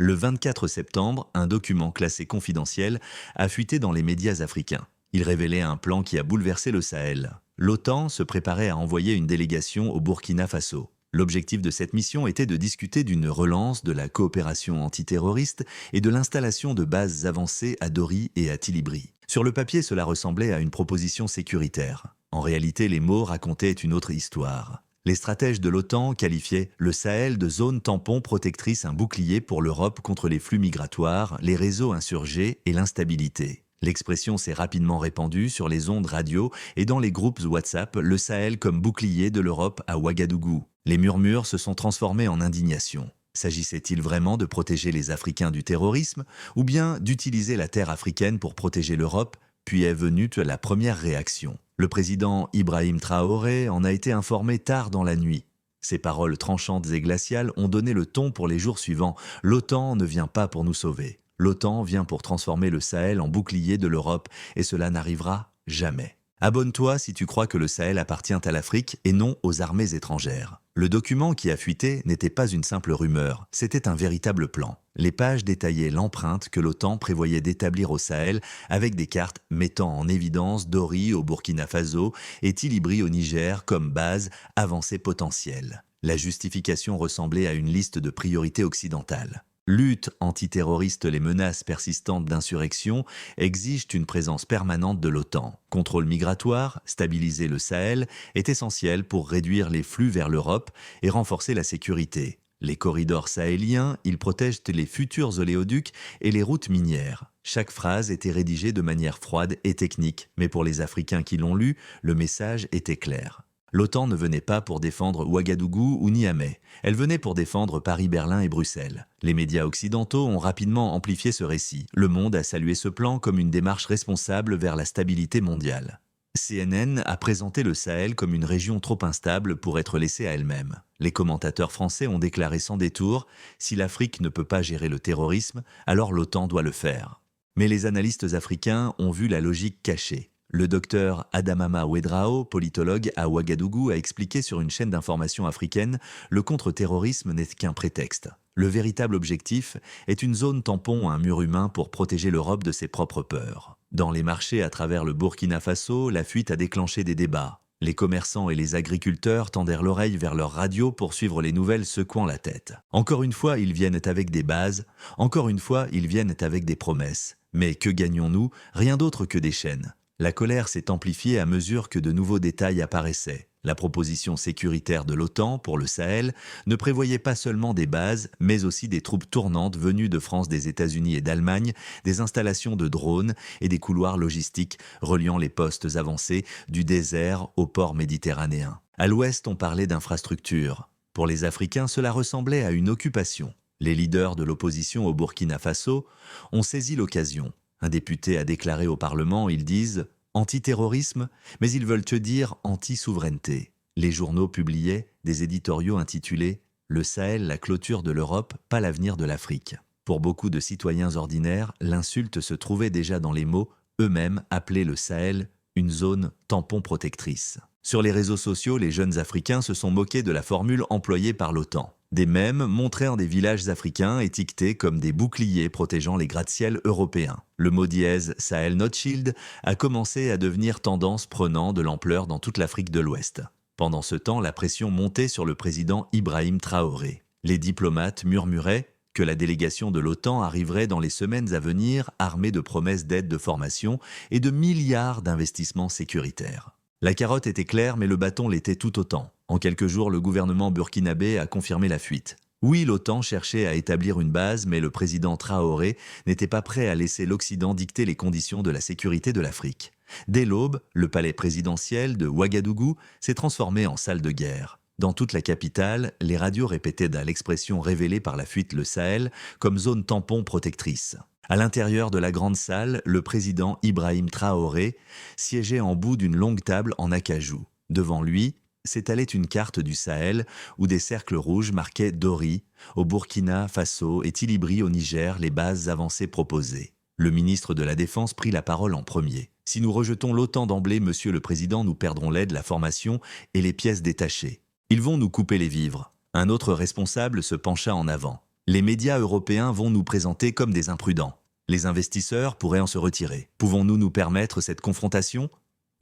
Le 24 septembre, un document classé confidentiel a fuité dans les médias africains. Il révélait un plan qui a bouleversé le Sahel. L'OTAN se préparait à envoyer une délégation au Burkina Faso. L'objectif de cette mission était de discuter d'une relance de la coopération antiterroriste et de l'installation de bases avancées à Dori et à Tilibri. Sur le papier, cela ressemblait à une proposition sécuritaire. En réalité, les mots racontaient une autre histoire. Les stratèges de l'OTAN qualifiaient le Sahel de zone tampon protectrice, un bouclier pour l'Europe contre les flux migratoires, les réseaux insurgés et l'instabilité. L'expression s'est rapidement répandue sur les ondes radio et dans les groupes WhatsApp, le Sahel comme bouclier de l'Europe à Ouagadougou. Les murmures se sont transformés en indignation. S'agissait-il vraiment de protéger les Africains du terrorisme ou bien d'utiliser la terre africaine pour protéger l'Europe? Puis est venue la première réaction. Le président Ibrahim Traoré en a été informé tard dans la nuit. Ses paroles tranchantes et glaciales ont donné le ton pour les jours suivants. L'OTAN ne vient pas pour nous sauver. L'OTAN vient pour transformer le Sahel en bouclier de l'Europe et cela n'arrivera jamais. Abonne-toi si tu crois que le Sahel appartient à l'Afrique et non aux armées étrangères. Le document qui a fuité n'était pas une simple rumeur, c'était un véritable plan. Les pages détaillaient l'empreinte que l'OTAN prévoyait d'établir au Sahel avec des cartes mettant en évidence Dori au Burkina Faso et Tilibri au Niger comme base avancée potentielle. La justification ressemblait à une liste de priorités occidentales. Lutte antiterroriste, les menaces persistantes d'insurrection exigent une présence permanente de l'OTAN. Contrôle migratoire, stabiliser le Sahel est essentiel pour réduire les flux vers l'Europe et renforcer la sécurité. Les corridors sahéliens, ils protègent les futurs oléoducs et les routes minières. Chaque phrase était rédigée de manière froide et technique, mais pour les Africains qui l'ont lu, le message était clair. L'OTAN ne venait pas pour défendre Ouagadougou ou Niamey, elle venait pour défendre Paris, Berlin et Bruxelles. Les médias occidentaux ont rapidement amplifié ce récit. Le monde a salué ce plan comme une démarche responsable vers la stabilité mondiale. CNN a présenté le Sahel comme une région trop instable pour être laissée à elle-même. Les commentateurs français ont déclaré sans détour « Si l'Afrique ne peut pas gérer le terrorisme, alors l'OTAN doit le faire ». Mais les analystes africains ont vu la logique cachée. Le docteur Adamama Ouedraogo, politologue à Ouagadougou, a expliqué sur une chaîne d'information africaine « Le contre-terrorisme n'est qu'un prétexte. Le véritable objectif est une zone tampon, un mur humain pour protéger l'Europe de ses propres peurs. » Dans les marchés à travers le Burkina Faso, la fuite a déclenché des débats. Les commerçants et les agriculteurs tendèrent l'oreille vers leur radio pour suivre les nouvelles secouant la tête. Encore une fois, ils viennent avec des bases, encore une fois, ils viennent avec des promesses. Mais que gagnons-nous? Rien d'autre que des chaînes. La colère s'est amplifiée à mesure que de nouveaux détails apparaissaient. La proposition sécuritaire de l'OTAN pour le Sahel ne prévoyait pas seulement des bases, mais aussi des troupes tournantes venues de France, des États-Unis et d'Allemagne, des installations de drones et des couloirs logistiques reliant les postes avancés du désert au port méditerranéen. À l'ouest, on parlait d'infrastructures. Pour les Africains, cela ressemblait à une occupation. Les leaders de l'opposition au Burkina Faso ont saisi l'occasion. Un député a déclaré au Parlement, ils disent « antiterrorisme », mais ils veulent te dire « anti-souveraineté ». Les journaux publiaient des éditoriaux intitulés « Le Sahel, la clôture de l'Europe, pas l'avenir de l'Afrique ». Pour beaucoup de citoyens ordinaires, l'insulte se trouvait déjà dans les mots, eux-mêmes appelaient le Sahel une zone tampon protectrice. Sur les réseaux sociaux, les jeunes Africains se sont moqués de la formule employée par l'OTAN. Des mèmes montraient des villages africains étiquetés comme des boucliers protégeant les gratte-ciel européens. Le mot dièse Sahel Not Shield a commencé à devenir tendance, prenant de l'ampleur dans toute l'Afrique de l'Ouest. Pendant ce temps, la pression montait sur le président Ibrahim Traoré. Les diplomates murmuraient que la délégation de l'OTAN arriverait dans les semaines à venir armée de promesses d'aide de formation et de milliards d'investissements sécuritaires. La carotte était claire, mais le bâton l'était tout autant. En quelques jours, le gouvernement burkinabé a confirmé la fuite. Oui, l'OTAN cherchait à établir une base, mais le président Traoré n'était pas prêt à laisser l'Occident dicter les conditions de la sécurité de l'Afrique. Dès l'aube, le palais présidentiel de Ouagadougou s'est transformé en salle de guerre. Dans toute la capitale, les radios répétaient l'expression révélée par la fuite le Sahel comme zone tampon protectrice. À l'intérieur de la grande salle, le président Ibrahim Traoré siégeait en bout d'une longue table en acajou. Devant lui, s'étalait une carte du Sahel où des cercles rouges marquaient Dori, au Burkina Faso et Tilibri au Niger, les bases avancées proposées. Le ministre de la Défense prit la parole en premier. « Si nous rejetons l'OTAN d'emblée, Monsieur le Président, nous perdrons l'aide, la formation et les pièces détachées. Ils vont nous couper les vivres. » Un autre responsable se pencha en avant. Les médias européens vont nous présenter comme des imprudents. Les investisseurs pourraient en se retirer. Pouvons-nous nous permettre cette confrontation?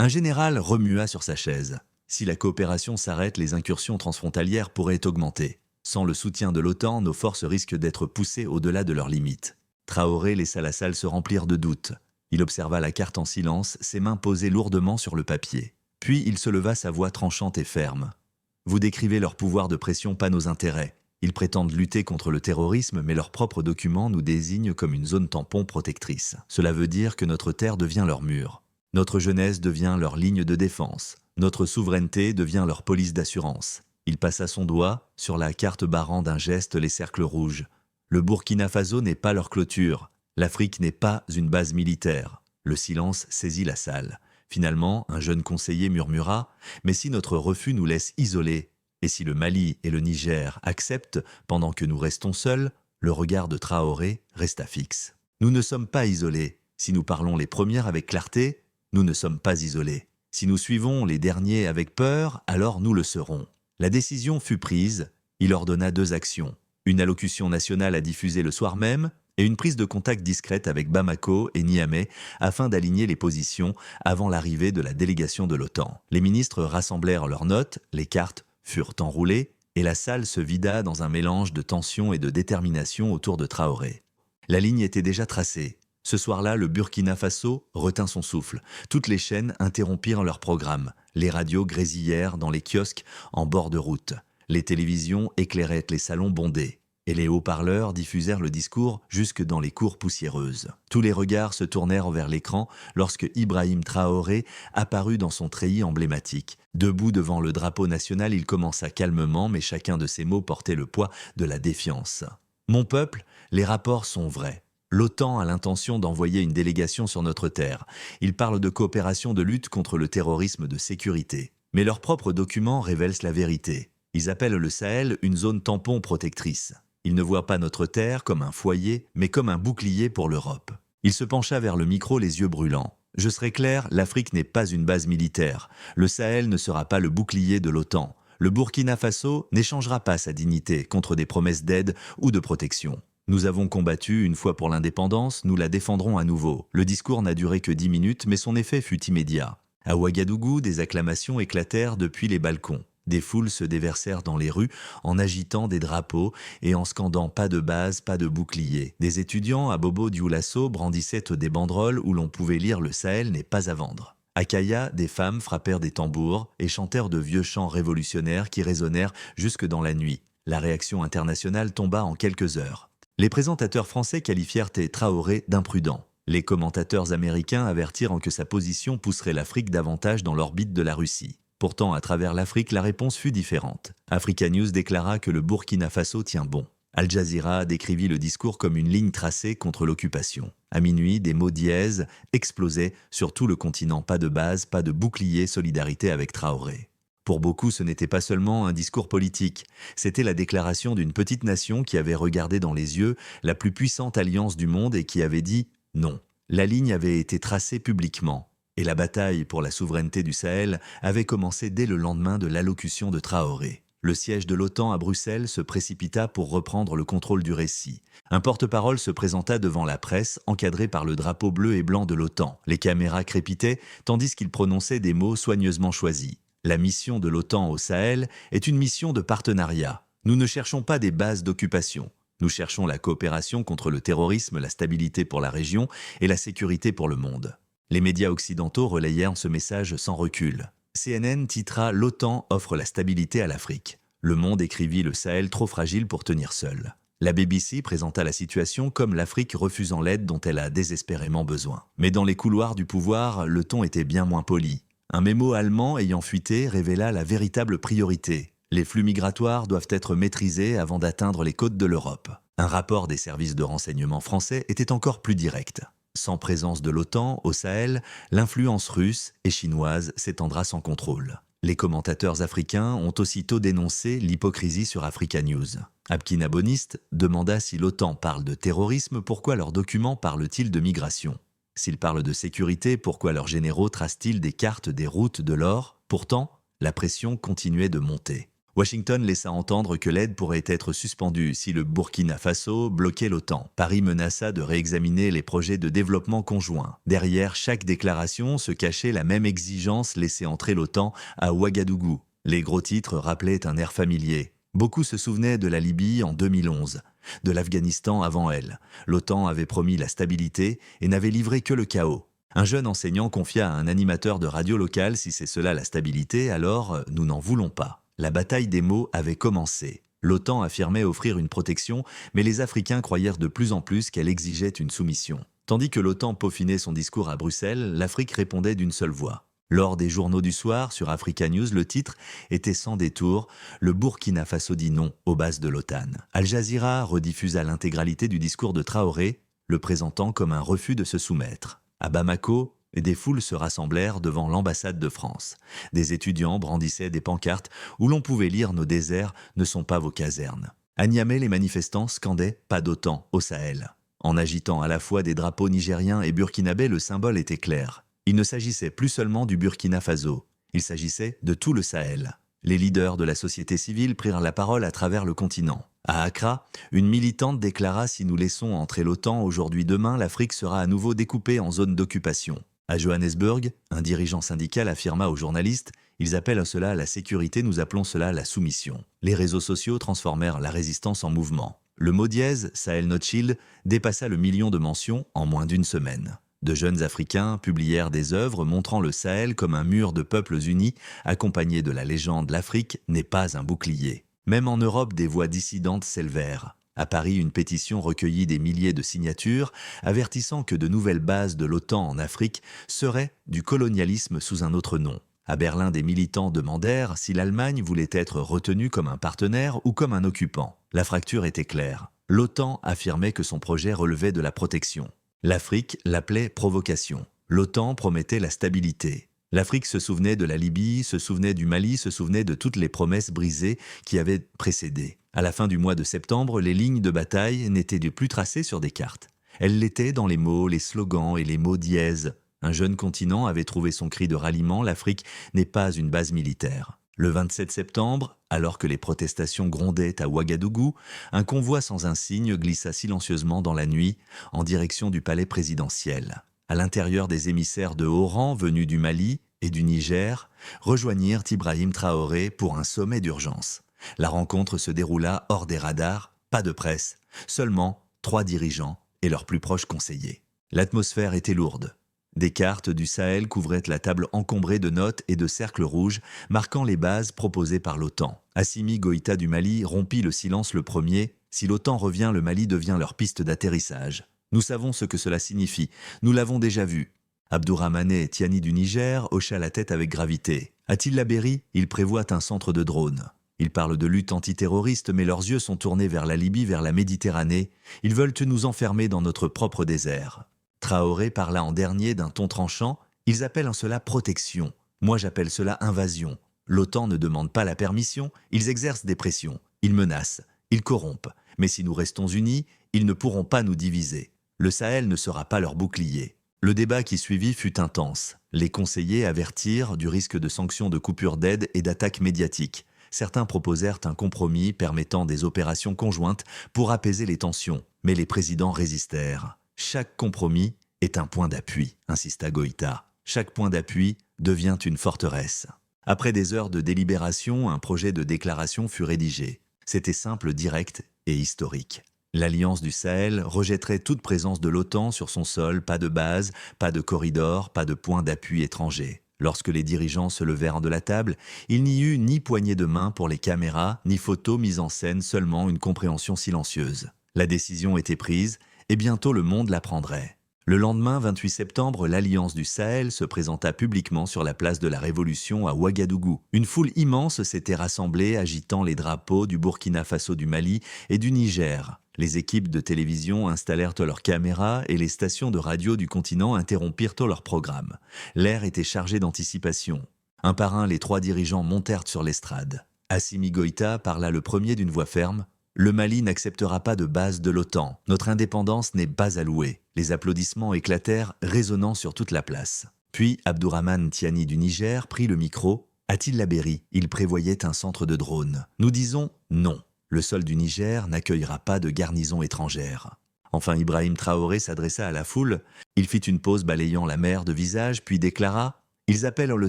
Un général remua sur sa chaise. Si la coopération s'arrête, les incursions transfrontalières pourraient augmenter. Sans le soutien de l'OTAN, nos forces risquent d'être poussées au-delà de leurs limites. Traoré laissa la salle se remplir de doutes. Il observa la carte en silence, ses mains posées lourdement sur le papier. Puis il se leva, sa voix tranchante et ferme. « Vous décrivez leur pouvoir de pression, pas nos intérêts. Ils prétendent lutter contre le terrorisme, mais leurs propres documents nous désignent comme une zone tampon protectrice. Cela veut dire que notre terre devient leur mur. Notre jeunesse devient leur ligne de défense. Notre souveraineté devient leur police d'assurance. » Il passa son doigt sur la carte barrant d'un geste les cercles rouges. Le Burkina Faso n'est pas leur clôture. L'Afrique n'est pas une base militaire. Le silence saisit la salle. Finalement, un jeune conseiller murmura « Mais si notre refus nous laisse isolés, et si le Mali et le Niger acceptent pendant que nous restons seuls ?» Le regard de Traoré resta fixe. « Nous ne sommes pas isolés. Si nous parlons les premières avec clarté, nous ne sommes pas isolés. Si nous suivons les derniers avec peur, alors nous le serons. » La décision fut prise. Il ordonna 2 actions. Une allocution nationale à diffuser le soir même et une prise de contact discrète avec Bamako et Niamey afin d'aligner les positions avant l'arrivée de la délégation de l'OTAN. Les ministres rassemblèrent leurs notes, les cartes furent enroulées et la salle se vida dans un mélange de tension et de détermination autour de Traoré. La ligne était déjà tracée. Ce soir-là, le Burkina Faso retint son souffle. Toutes les chaînes interrompirent leur programme. Les radios grésillèrent dans les kiosques en bord de route. Les télévisions éclairaient les salons bondés. Et les haut-parleurs diffusèrent le discours jusque dans les cours poussiéreuses. Tous les regards se tournèrent vers l'écran lorsque Ibrahim Traoré apparut dans son treillis emblématique. Debout devant le drapeau national, il commença calmement, mais chacun de ses mots portait le poids de la défiance. « Mon peuple, les rapports sont vrais. L'OTAN a l'intention d'envoyer une délégation sur notre terre. Ils parlent de coopération de lutte contre le terrorisme de sécurité. Mais leurs propres documents révèlent la vérité. Ils appellent le Sahel une zone tampon protectrice. Ils ne voient pas notre terre comme un foyer, mais comme un bouclier pour l'Europe. » Il se pencha vers le micro, les yeux brûlants. « Je serai clair, l'Afrique n'est pas une base militaire. Le Sahel ne sera pas le bouclier de l'OTAN. Le Burkina Faso n'échangera pas sa dignité contre des promesses d'aide ou de protection. Nous avons combattu une fois pour l'indépendance, nous la défendrons à nouveau. » Le discours n'a duré que 10 minutes, mais son effet fut immédiat. À Ouagadougou, des acclamations éclatèrent depuis les balcons. Des foules se déversèrent dans les rues en agitant des drapeaux et en scandant « pas de base, pas de bouclier ». Des étudiants à Bobo-Dioulasso brandissaient des banderoles où l'on pouvait lire « Le Sahel n'est pas à vendre ». À Kaya, des femmes frappèrent des tambours et chantèrent de vieux chants révolutionnaires qui résonnèrent jusque dans la nuit. La réaction internationale tomba en quelques heures. Les présentateurs français qualifièrent Traoré d'imprudent. Les commentateurs américains avertirent que sa position pousserait l'Afrique davantage dans l'orbite de la Russie. Pourtant, à travers l'Afrique, la réponse fut différente. Africa News déclara que le Burkina Faso tient bon. Al Jazeera décrivit le discours comme une ligne tracée contre l'occupation. À minuit, des mots dièses explosaient sur tout le continent. Pas de base, pas de bouclier, solidarité avec Traoré. Pour beaucoup, ce n'était pas seulement un discours politique. C'était la déclaration d'une petite nation qui avait regardé dans les yeux la plus puissante alliance du monde et qui avait dit non. La ligne avait été tracée publiquement. Et la bataille pour la souveraineté du Sahel avait commencé dès le lendemain de l'allocution de Traoré. Le siège de l'OTAN à Bruxelles se précipita pour reprendre le contrôle du récit. Un porte-parole se présenta devant la presse, encadré par le drapeau bleu et blanc de l'OTAN. Les caméras crépitaient, tandis qu'il prononçait des mots soigneusement choisis. La mission de l'OTAN au Sahel est une mission de partenariat. Nous ne cherchons pas des bases d'occupation. Nous cherchons la coopération contre le terrorisme, la stabilité pour la région et la sécurité pour le monde. Les médias occidentaux relayèrent ce message sans recul. CNN titra « L'OTAN offre la stabilité à l'Afrique ». Le Monde écrivit « Le Sahel trop fragile pour tenir seul ». La BBC présenta la situation comme l'Afrique refusant l'aide dont elle a désespérément besoin. Mais dans les couloirs du pouvoir, le ton était bien moins poli. Un mémo allemand ayant fuité révéla la véritable priorité. Les flux migratoires doivent être maîtrisés avant d'atteindre les côtes de l'Europe. Un rapport des services de renseignement français était encore plus direct. Sans présence de l'OTAN au Sahel, l'influence russe et chinoise s'étendra sans contrôle. Les commentateurs africains ont aussitôt dénoncé l'hypocrisie sur Africa News. Abkin Aboniste demanda si l'OTAN parle de terrorisme, pourquoi leurs documents parlent-ils de migration? S'ils parlent de sécurité, pourquoi leurs généraux tracent-ils des cartes des routes de l'or? Pourtant, la pression continuait de monter. Washington laissa entendre que l'aide pourrait être suspendue si le Burkina Faso bloquait l'OTAN. Paris menaça de réexaminer les projets de développement conjoints. Derrière chaque déclaration se cachait la même exigence: laisser entrer l'OTAN à Ouagadougou. Les gros titres rappelaient un air familier. Beaucoup se souvenaient de la Libye en 2011, de l'Afghanistan avant elle. L'OTAN avait promis la stabilité et n'avait livré que le chaos. Un jeune enseignant confia à un animateur de radio local: si c'est cela la stabilité, alors nous n'en voulons pas. La bataille des mots avait commencé. L'OTAN affirmait offrir une protection, mais les Africains croyèrent de plus en plus qu'elle exigeait une soumission. Tandis que l'OTAN peaufinait son discours à Bruxelles, l'Afrique répondait d'une seule voix. Lors des journaux du soir, sur Africa News, le titre était sans détour: le Burkina Faso dit non aux bases de l'OTAN. Al Jazeera rediffusa l'intégralité du discours de Traoré, le présentant comme un refus de se soumettre. À Bamako, des foules se rassemblèrent devant l'ambassade de France. Des étudiants brandissaient des pancartes où l'on pouvait lire: nos déserts ne sont pas vos casernes. À Niamey, les manifestants scandaient: pas d'OTAN au Sahel. En agitant à la fois des drapeaux nigériens et burkinabés, le symbole était clair. Il ne s'agissait plus seulement du Burkina Faso, il s'agissait de tout le Sahel. Les leaders de la société civile prirent la parole à travers le continent. À Accra, une militante déclara: si nous laissons entrer l'OTAN aujourd'hui-demain, l'Afrique sera à nouveau découpée en zones d'occupation. À Johannesburg, un dirigeant syndical affirma aux journalistes: ils appellent cela la sécurité, nous appelons cela la soumission. Les réseaux sociaux transformèrent la résistance en mouvement. Le mot dièse, Sahel Not Shield, dépassa le million de mentions en moins d'une semaine. De jeunes Africains publièrent des œuvres montrant le Sahel comme un mur de peuples unis, accompagné de la légende: l'Afrique n'est pas un bouclier. Même en Europe, des voix dissidentes s'élevèrent. À Paris, une pétition recueillit des milliers de signatures, avertissant que de nouvelles bases de l'OTAN en Afrique seraient du colonialisme sous un autre nom. À Berlin, des militants demandèrent si l'Allemagne voulait être retenue comme un partenaire ou comme un occupant. La fracture était claire. L'OTAN affirmait que son projet relevait de la protection. L'Afrique l'appelait provocation. L'OTAN promettait la stabilité. L'Afrique se souvenait de la Libye, se souvenait du Mali, se souvenait de toutes les promesses brisées qui avaient précédé. À la fin du mois de septembre, les lignes de bataille n'étaient plus tracées sur des cartes. Elles l'étaient dans les mots, les slogans et les mots dièses. Un jeune continent avait trouvé son cri de ralliement: l'Afrique n'est pas une base militaire. Le 27 septembre, alors que les protestations grondaient à Ouagadougou, un convoi sans insigne glissa silencieusement dans la nuit en direction du palais présidentiel. À l'intérieur, des émissaires de haut rang venus du Mali et du Niger rejoignirent Ibrahim Traoré pour un sommet d'urgence. La rencontre se déroula hors des radars, pas de presse, seulement 3 dirigeants et leurs plus proches conseillers. L'atmosphère était lourde. Des cartes du Sahel couvraient la table encombrée de notes et de cercles rouges marquant les bases proposées par l'OTAN. Assimi Goïta du Mali rompit le silence le premier: si l'OTAN revient, le Mali devient leur piste d'atterrissage. Nous savons ce que cela signifie, nous l'avons déjà vu. Abdourahmane Tiani du Niger hocha la tête avec gravité. À Tillabéri, il prévoit un centre de drones. Ils parlent de lutte antiterroriste, mais leurs yeux sont tournés vers la Libye, vers la Méditerranée. Ils veulent nous enfermer dans notre propre désert. Traoré parla en dernier d'un ton tranchant: ils appellent cela protection. Moi j'appelle cela invasion. L'OTAN ne demande pas la permission, ils exercent des pressions, ils menacent, ils corrompent. Mais si nous restons unis, ils ne pourront pas nous diviser. Le Sahel ne sera pas leur bouclier. Le débat qui suivit fut intense. Les conseillers avertirent du risque de sanctions, de coupures d'aide et d'attaques médiatiques. Certains proposèrent un compromis permettant des opérations conjointes pour apaiser les tensions, mais les présidents résistèrent. Chaque compromis est un point d'appui, insista Goïta. Chaque point d'appui devient une forteresse. Après des heures de délibération, un projet de déclaration fut rédigé. C'était simple, direct et historique. L'Alliance du Sahel rejetterait toute présence de l'OTAN sur son sol: pas de base, pas de corridor, pas de point d'appui étranger. Lorsque les dirigeants se levèrent de la table, il n'y eut ni poignée de main pour les caméras, ni photos mises en scène, seulement une compréhension silencieuse. La décision était prise, et bientôt le monde l'apprendrait. Le lendemain, 28 septembre, l'Alliance du Sahel se présenta publiquement sur la place de la Révolution à Ouagadougou. Une foule immense s'était rassemblée, agitant les drapeaux du Burkina Faso, du Mali et du Niger. Les équipes de télévision installèrent leurs caméras et les stations de radio du continent interrompirent leur programme. L'air était chargé d'anticipation. Un par un, les 3 dirigeants montèrent sur l'estrade. Assimi Goïta parla le premier d'une voix ferme: le Mali n'acceptera pas de base de l'OTAN. Notre indépendance n'est pas à louer. Les applaudissements éclatèrent, résonnant sur toute la place. Puis Abdourahmane Tiani du Niger prit le micro: À Tillabéri, il prévoyait un centre de drones. Nous disons non. Le sol du Niger n'accueillera pas de garnison étrangère. Enfin, Ibrahim Traoré s'adressa à la foule. Il fit une pause balayant la mer de visage, puis déclara « Ils appellent le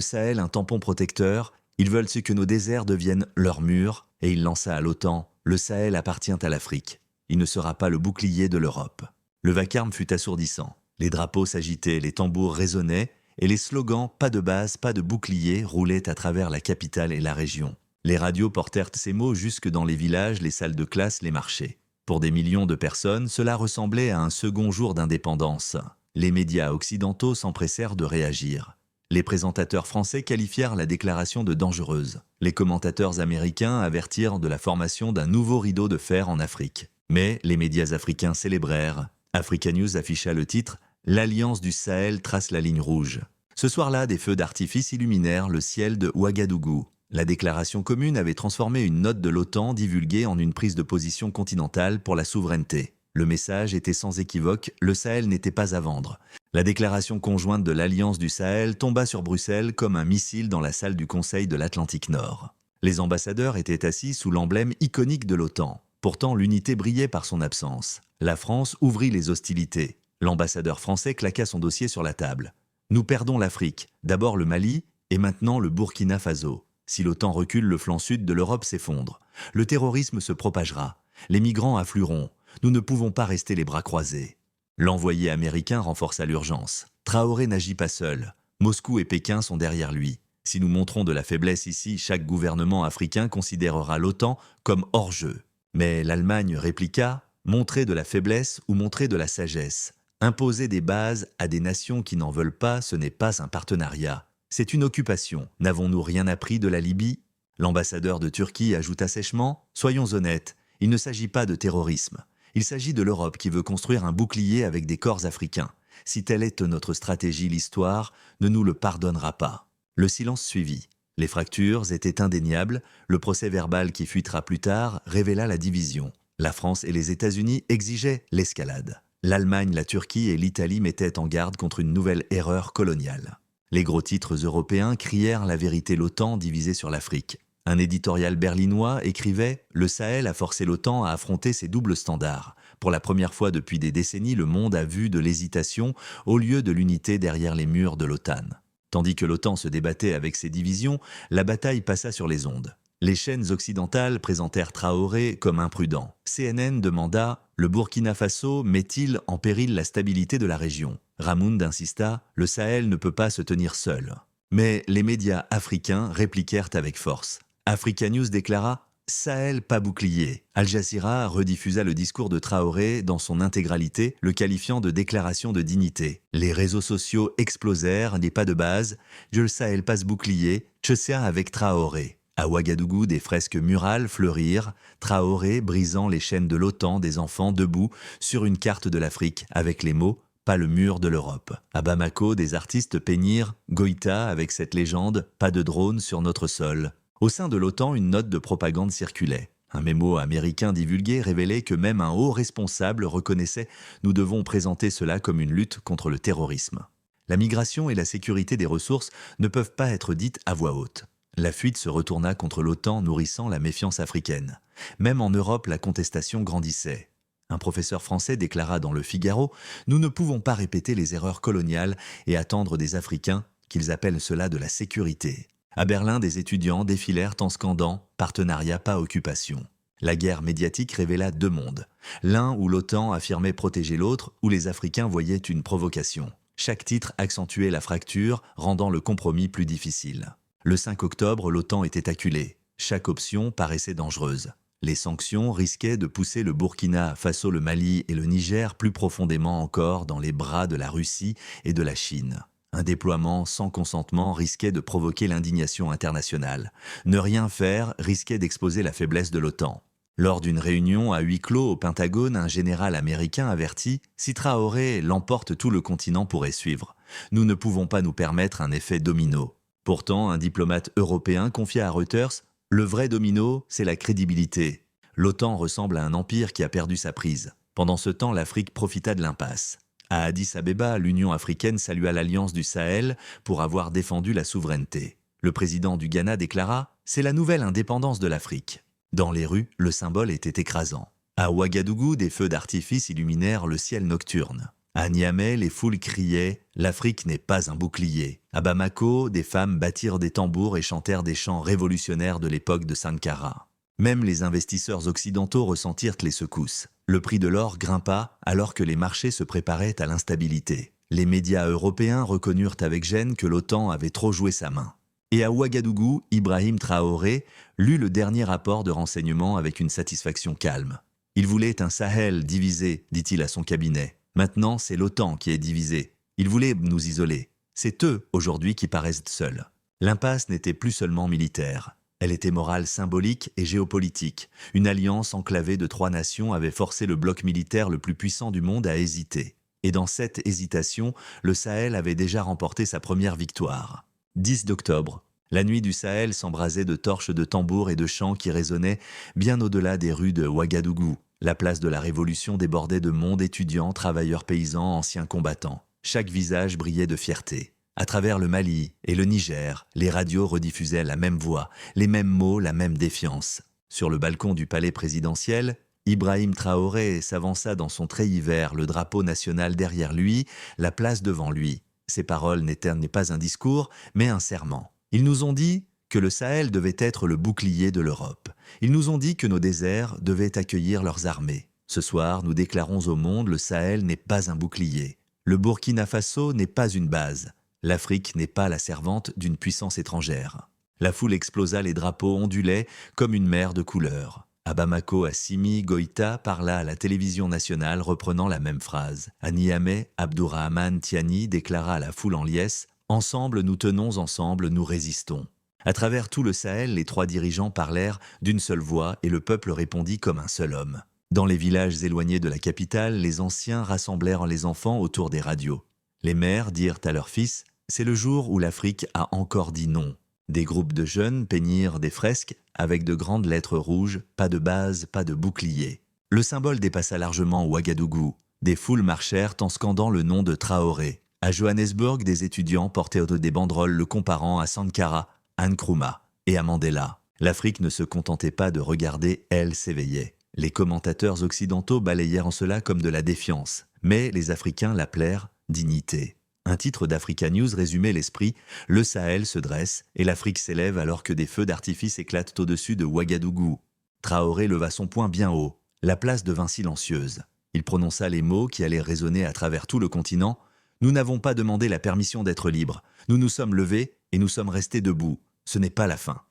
Sahel un tampon protecteur, ils veulent que nos déserts deviennent leurs murs. » Et il lança à l'OTAN « Le Sahel appartient à l'Afrique. Il ne sera pas le bouclier de l'Europe. » Le vacarme fut assourdissant. Les drapeaux s'agitaient, les tambours résonnaient, et les slogans « Pas de base, pas de bouclier » roulaient à travers la capitale et la région. Les radios portèrent ces mots jusque dans les villages, les salles de classe, les marchés. Pour des millions de personnes, cela ressemblait à un second jour d'indépendance. Les médias occidentaux s'empressèrent de réagir. Les présentateurs français qualifièrent la déclaration de dangereuse. Les commentateurs américains avertirent de la formation d'un nouveau rideau de fer en Afrique. Mais les médias africains célébrèrent. Africa News afficha le titre « L'Alliance du Sahel trace la ligne rouge ». Ce soir-là, des feux d'artifice illuminèrent le ciel de Ouagadougou. La déclaration commune avait transformé une note de l'OTAN divulguée en une prise de position continentale pour la souveraineté. Le message était sans équivoque, le Sahel n'était pas à vendre. La déclaration conjointe de l'Alliance du Sahel tomba sur Bruxelles comme un missile dans la salle du Conseil de l'Atlantique Nord. Les ambassadeurs étaient assis sous l'emblème iconique de l'OTAN. Pourtant, l'unité brillait par son absence. La France ouvrit les hostilités. L'ambassadeur français claqua son dossier sur la table. « Nous perdons l'Afrique, d'abord le Mali et maintenant le Burkina Faso. Si l'OTAN recule, le flanc sud de l'Europe s'effondre. Le terrorisme se propagera. Les migrants afflueront. Nous ne pouvons pas rester les bras croisés. » L'envoyé américain renforça l'urgence. Traoré n'agit pas seul. Moscou et Pékin sont derrière lui. Si nous montrons de la faiblesse ici, chaque gouvernement africain considérera l'OTAN comme hors-jeu. Mais l'Allemagne répliqua « Montrer de la faiblesse ou montrer de la sagesse. Imposer des bases à des nations qui n'en veulent pas, ce n'est pas un partenariat. C'est une occupation. N'avons-nous rien appris de la Libye ?» L'ambassadeur de Turquie ajouta sèchement « Soyons honnêtes, il ne s'agit pas de terrorisme. Il s'agit de l'Europe qui veut construire un bouclier avec des corps africains. Si telle est notre stratégie, l'histoire ne nous le pardonnera pas. » Le silence suivit. Les fractures étaient indéniables. Le procès-verbal qui fuitera plus tard révéla la division. La France et les États-Unis exigeaient l'escalade. L'Allemagne, la Turquie et l'Italie mettaient en garde contre une nouvelle erreur coloniale. Les gros titres européens crièrent la vérité l'OTAN divisée sur l'Afrique. Un éditorial berlinois écrivait « Le Sahel a forcé l'OTAN à affronter ses doubles standards. Pour la première fois depuis des décennies, le monde a vu de l'hésitation au lieu de l'unité derrière les murs de l'OTAN. » Tandis que l'OTAN se débattait avec ses divisions, la bataille passa sur les ondes. Les chaînes occidentales présentèrent Traoré comme imprudent. CNN demanda « Le Burkina Faso met-il en péril la stabilité de la région ?» Ramound insista « Le Sahel ne peut pas se tenir seul. » Mais les médias africains répliquèrent avec force. Africa News déclara « Sahel pas bouclier ». Al Jazeera rediffusa le discours de Traoré dans son intégralité, le qualifiant de déclaration de dignité. Les réseaux sociaux explosèrent, n'est pas de base, « Je le Sahel passe bouclier, Tchessia avec Traoré ». À Ouagadougou, des fresques murales fleurirent, Traoré brisant les chaînes de l'OTAN des enfants debout sur une carte de l'Afrique avec les mots « Pas le mur de l'Europe ». À Bamako, des artistes peignirent Goïta avec cette légende « Pas de drone sur notre sol ». Au sein de l'OTAN, une note de propagande circulait. Un mémo américain divulgué révélait que même un haut responsable reconnaissait « Nous devons présenter cela comme une lutte contre le terrorisme ». La migration et la sécurité des ressources ne peuvent pas être dites à voix haute. La fuite se retourna contre l'OTAN, nourrissant la méfiance africaine. Même en Europe, la contestation grandissait. Un professeur français déclara dans Le Figaro « Nous ne pouvons pas répéter les erreurs coloniales et attendre des Africains qu'ils appellent cela de la sécurité. » À Berlin, des étudiants défilèrent en scandant « Partenariat, pas occupation ». La guerre médiatique révéla deux mondes. L'un où l'OTAN affirmait protéger l'autre, où les Africains voyaient une provocation. Chaque titre accentuait la fracture, rendant le compromis plus difficile. Le 5 octobre, l'OTAN était acculée. Chaque option paraissait dangereuse. Les sanctions risquaient de pousser le Burkina Faso, le Mali et le Niger plus profondément encore dans les bras de la Russie et de la Chine. Un déploiement sans consentement risquait de provoquer l'indignation internationale. Ne rien faire risquait d'exposer la faiblesse de l'OTAN. Lors d'une réunion à huis clos au Pentagone, un général américain avertit « Si Traoré l'emporte, tout le continent pourrait suivre. Nous ne pouvons pas nous permettre un effet domino. » Pourtant, un diplomate européen confia à Reuters « Le vrai domino, c'est la crédibilité. L'OTAN ressemble à un empire qui a perdu sa prise. Pendant ce temps, l'Afrique profita de l'impasse. À Addis Abeba, l'Union africaine salua l'Alliance du Sahel pour avoir défendu la souveraineté. Le président du Ghana déclara « C'est la nouvelle indépendance de l'Afrique ». Dans les rues, le symbole était écrasant. À Ouagadougou, des feux d'artifice illuminèrent le ciel nocturne. À Niamey, les foules criaient « L'Afrique n'est pas un bouclier ». À Bamako, des femmes battirent des tambours et chantèrent des chants révolutionnaires de l'époque de Sankara. Même les investisseurs occidentaux ressentirent les secousses. Le prix de l'or grimpa alors que les marchés se préparaient à l'instabilité. Les médias européens reconnurent avec gêne que l'OTAN avait trop joué sa main. Et à Ouagadougou, Ibrahim Traoré lut le dernier rapport de renseignement avec une satisfaction calme. Il voulait un Sahel divisé, dit-il à son cabinet. Maintenant, c'est l'OTAN qui est divisée. Ils voulaient nous isoler. C'est eux, aujourd'hui, qui paraissent seuls. L'impasse n'était plus seulement militaire. Elle était morale, symbolique et géopolitique. Une alliance enclavée de 3 nations avait forcé le bloc militaire le plus puissant du monde à hésiter. Et dans cette hésitation, le Sahel avait déjà remporté sa première victoire. 10 octobre. La nuit du Sahel s'embrasait de torches de tambours et de chants qui résonnaient bien au-delà des rues de Ouagadougou. La place de la Révolution débordait de monde étudiants, travailleurs paysans, anciens combattants. Chaque visage brillait de fierté. À travers le Mali et le Niger, les radios rediffusaient la même voix, les mêmes mots, la même défiance. Sur le balcon du palais présidentiel, Ibrahim Traoré s'avança dans son treillis vert, le drapeau national derrière lui, la place devant lui. Ses paroles n'étaient pas un discours, mais un serment. Ils nous ont dit que le Sahel devait être le bouclier de l'Europe. Ils nous ont dit que nos déserts devaient accueillir leurs armées. Ce soir, nous déclarons au monde, le Sahel n'est pas un bouclier. Le Burkina Faso n'est pas une base. L'Afrique n'est pas la servante d'une puissance étrangère. La foule explosa, les drapeaux ondulaient comme une mer de couleurs. À Bamako, Assimi Goïta parla à la télévision nationale reprenant la même phrase. À Niamey, Abdourahmane Tiani déclara à la foule en liesse « Ensemble, nous tenons, ensemble, nous résistons ». À travers tout le Sahel, les 3 dirigeants parlèrent d'une seule voix et le peuple répondit comme un seul homme. Dans les villages éloignés de la capitale, les anciens rassemblèrent les enfants autour des radios. Les mères dirent à leurs fils « C'est le jour où l'Afrique a encore dit non ». Des groupes de jeunes peignirent des fresques avec de grandes lettres rouges, pas de base, pas de bouclier. Le symbole dépassa largement Ouagadougou. Des foules marchèrent en scandant le nom de Traoré. À Johannesburg, des étudiants portaient des banderoles le comparant à Sankara, Nkrumah et à Mandela. L'Afrique ne se contentait pas de regarder, elle s'éveillait. Les commentateurs occidentaux balayèrent en cela comme de la défiance, mais les Africains l'appelèrent « dignité ». Un titre d'Africa News résumait l'esprit « Le Sahel se dresse et l'Afrique s'élève alors que des feux d'artifice éclatent au-dessus de Ouagadougou ». Traoré leva son poing bien haut. La place devint silencieuse. Il prononça les mots qui allaient résonner à travers tout le continent. « Nous n'avons pas demandé la permission d'être libres. Nous nous sommes levés et nous sommes restés debout. Ce n'est pas la fin. »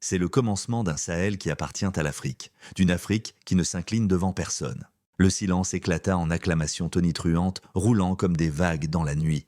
C'est le commencement d'un Sahel qui appartient à l'Afrique, d'une Afrique qui ne s'incline devant personne. Le silence éclata en acclamations tonitruantes, roulant comme des vagues dans la nuit.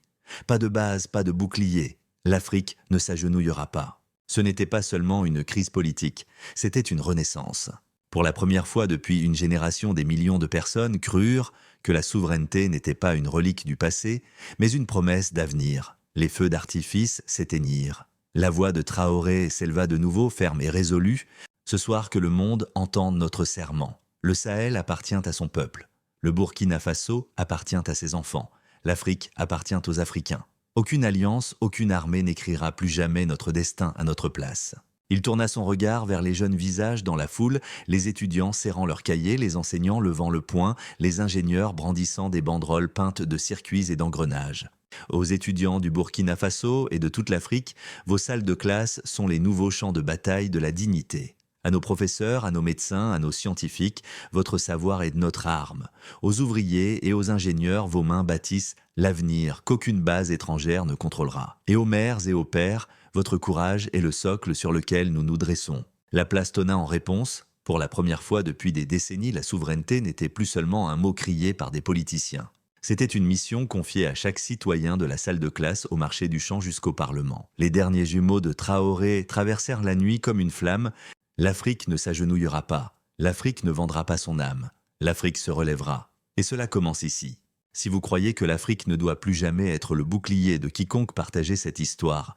Pas de base, pas de bouclier. L'Afrique ne s'agenouillera pas. Ce n'était pas seulement une crise politique, c'était une renaissance. Pour la première fois depuis une génération, des millions de personnes crurent que la souveraineté n'était pas une relique du passé, mais une promesse d'avenir. Les feux d'artifice s'éteignirent. La voix de Traoré s'éleva de nouveau, ferme et résolue. Ce soir que le monde entende notre serment. Le Sahel appartient à son peuple. Le Burkina Faso appartient à ses enfants. L'Afrique appartient aux Africains. Aucune alliance, aucune armée n'écrira plus jamais notre destin à notre place. Il tourna son regard vers les jeunes visages dans la foule, les étudiants serrant leurs cahiers, les enseignants levant le poing, les ingénieurs brandissant des banderoles peintes de circuits et d'engrenages. Aux étudiants du Burkina Faso et de toute l'Afrique, vos salles de classe sont les nouveaux champs de bataille de la dignité. À nos professeurs, à nos médecins, à nos scientifiques, votre savoir est notre arme. Aux ouvriers et aux ingénieurs, vos mains bâtissent l'avenir qu'aucune base étrangère ne contrôlera. Et aux mères et aux pères, votre courage est le socle sur lequel nous nous dressons. La place tonna en réponse. Pour la première fois depuis des décennies, la souveraineté n'était plus seulement un mot crié par des politiciens. C'était une mission confiée à chaque citoyen de la salle de classe au marché du champ jusqu'au Parlement. Les derniers jumeaux de Traoré traversèrent la nuit comme une flamme. L'Afrique ne s'agenouillera pas. L'Afrique ne vendra pas son âme. L'Afrique se relèvera. Et cela commence ici. Si vous croyez que l'Afrique ne doit plus jamais être le bouclier de quiconque partageait cette histoire,